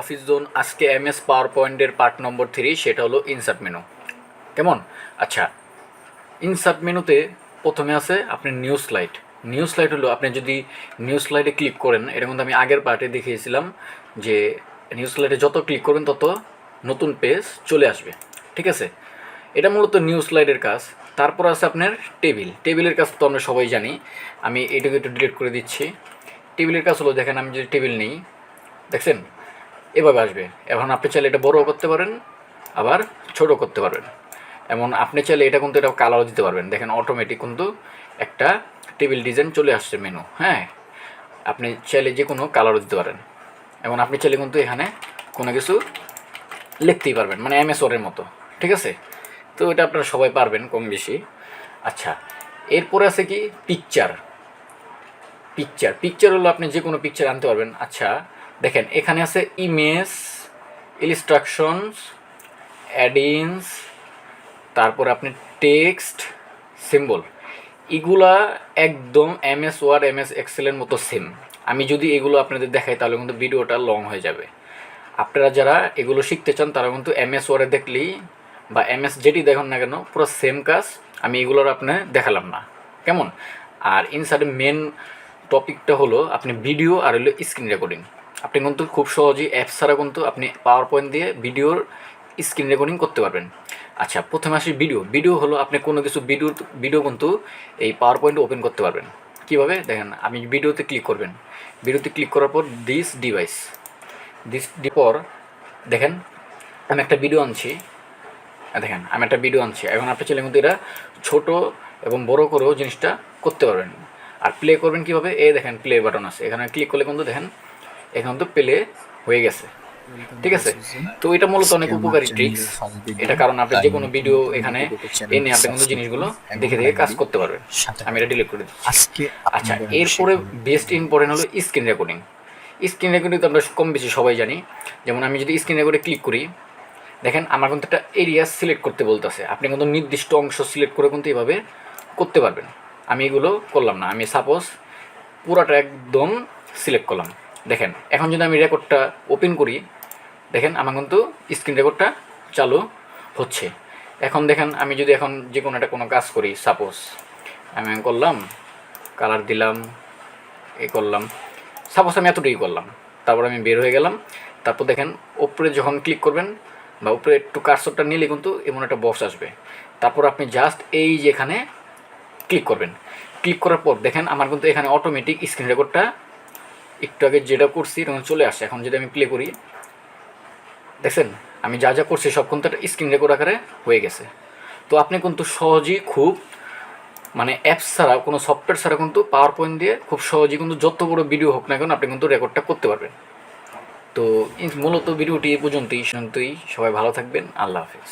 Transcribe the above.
Office zone আজকে MS পাওয়ার পয়েন্টের part number 3, সেটা হলো ইনসার্ট মেনু। কেমন? আচ্ছা, ইনসার্ট মেনুতে প্রথমে আছে আপনার নিউ স্লাইড। নিউ স্লাইড হলো আপনি যদি নিউ স্লাইডে ক্লিক করেন, এটা কিন্তু আমি আগের পার্টে দেখিয়েছিলাম যে নিউ স্লাইডে যত ক্লিক করবেন তত নতুন পেজ চলে আসবে। ঠিক আছে, এটা মূলত নিউ স্লাইডের কাজ। তারপর আছে আপনার টেবিলের কাজ তো আমরা সবাই জানি। আমি এটাকে একটু ডিলিট করে দিচ্ছি। টেবিলের কাজ হলো, দেখেন আমি যদি টেবিল নিই, দেখছেন এভাবে আসবে। এখন আপনি চাইলে এটা বড়ও করতে পারেন, আবার ছোটো করতে পারবেন। এমন আপনি চাইলে এটা কিন্তু এটা কালারও দিতে পারবেন। দেখেন অটোমেটিক কিন্তু একটা টেবিল ডিজাইন চলে আসছে মেনু। হ্যাঁ, আপনি চাইলে যে কোনো কালারও দিতে পারেন। এবং আপনি চাইলে কিন্তু এখানে কোনো কিছু লিখতেই পারবেন, মানে এমএস ওয়ার্ডের মতো। ঠিক আছে, তো এটা আপনারা সবাই পারবেন কম বেশি। আচ্ছা, এরপরে আছে কি পিকচার হলো আপনি যে কোনো পিকচার আনতে পারবেন। আচ্ছা দেখেন, এখানে আছে ইমেজ, ইলিস্ট্রাকশনস, অ্যাডিনস, তারপর আপনি টেক্সট, সিম্বল। এগুলা একদম এমএস ওয়ার্ড, এমএস এক্সেলের মতো সেম। আমি যদি এগুলো আপনাদের দেখাই তাহলে কিন্তু ভিডিওটা লং হয়ে যাবে। আপনারা যারা এগুলো শিখতে চান তারা কিন্তু এমএস ওয়ার্ডে দেখলেই বা এমএস যেটি দেখুন না কেন, পুরো সেম কাজ। আমি এগুলোর আপনার দেখালাম না, কেমন? আর ইনসাইডে মেন টপিকটা হলো আপনি ভিডিও আর হলো স্ক্রিন রেকর্ডিং। আপনি কিন্তু খুব সহজেই অ্যাপস ছাড়া কিন্তু আপনি পাওয়ার পয়েন্ট দিয়ে ভিডিওর স্ক্রিন রেকর্ডিং করতে পারবেন। আচ্ছা, প্রথমে আসি ভিডিও হলো আপনি কোনো কিছু ভিডিও কিন্তু এই পাওয়ার পয়েন্টে ওপেন করতে পারবেন। কীভাবে দেখেন, আমি ভিডিওতে ক্লিক করবেন, ভিডিওতে ক্লিক করার পর দিস পর দেখেন আমি একটা ভিডিও আনছি। এখন আপনি চাইলে কিন্তু এটা ছোটো এবং বড় করেও জিনিসটা করতে পারবেন। আর প্লে করবেন কীভাবে, দেখেন প্লে বাটন আছে, এখানে ক্লিক করলে কিন্তু দেখেন এখন তো প্লে হয়ে গেছে। ঠিক আছে, তো এটা মূলত অনেক উপকারী ট্রিক্স এটা, কারণ আপনি যে কোনো ভিডিও এখানে এনে আপনি কিন্তু জিনিসগুলো দেখে কাজ করতে পারবেন। আমি এটা ডিলিট করে দিচ্ছি। আচ্ছা, এরপরে বেস্ট ইম্পর্টেন্ট হলো স্ক্রিন রেকর্ডিং। স্ক্রিন রেকর্ডিং তো আমরা কম বেশি সবাই জানি। যেমন আমি যদি স্ক্রিন রেকর্ডে ক্লিক করি, দেখেন আমার কিন্তু একটা এরিয়া সিলেক্ট করতে বলতেছে। আপনি কিন্তু নির্দিষ্ট অংশ সিলেক্ট করে কিন্তু এভাবে করতে পারবেন। আমি এগুলো করলাম না, আমি সাপোজ পুরাটা একদম সিলেক্ট করলাম। দেখেন এখন যদি আমি রেকর্ডটা ওপেন করি, দেখেন আমার কিন্তু স্ক্রিন রেকর্ডটা চালু হচ্ছে। এখন দেখেন আমি যদি এখন যে কোনো একটা কোনো কাজ করি, সাপোজ আমি করলাম কালার দিলাম, করলাম, সাপোজ আমি এতটুকুই করলাম, তারপর আমি বের হয়ে গেলাম। তারপর দেখেন উপরে যখন ক্লিক করবেন বা উপরে একটু কার্সরটা নিলে কিন্তু এমন একটা বক্স আসবে। তারপর আপনি জাস্ট এই যে এখানে ক্লিক করবেন। ক্লিক করার পর দেখেন আমার কিন্তু এখানে অটোমেটিক স্ক্রিন রেকর্ডটা একটু আগে যেটা করছি তখন চলে আসছে। এখন যদি আমি প্লে করি, দেখছেন আমি যা যা করছি সব কিন্তু একটা স্ক্রিন রেকর্ড আকারে হয়ে গেছে। তো আপনি কিন্তু সহজেই খুব মানে অ্যাপস ছাড়া, কোনো সফটওয়্যার ছাড়া কিন্তু পাওয়ার পয়েন্ট দিয়ে খুব সহজেই কিন্তু যত বড় ভিডিও হোক না কেন আপনি কিন্তু রেকর্ডটা করতে পারবেন। তো মূলত ভিডিওটি এই পর্যন্তই। সবাই ভালো থাকবেন, আল্লাহ হাফিজ।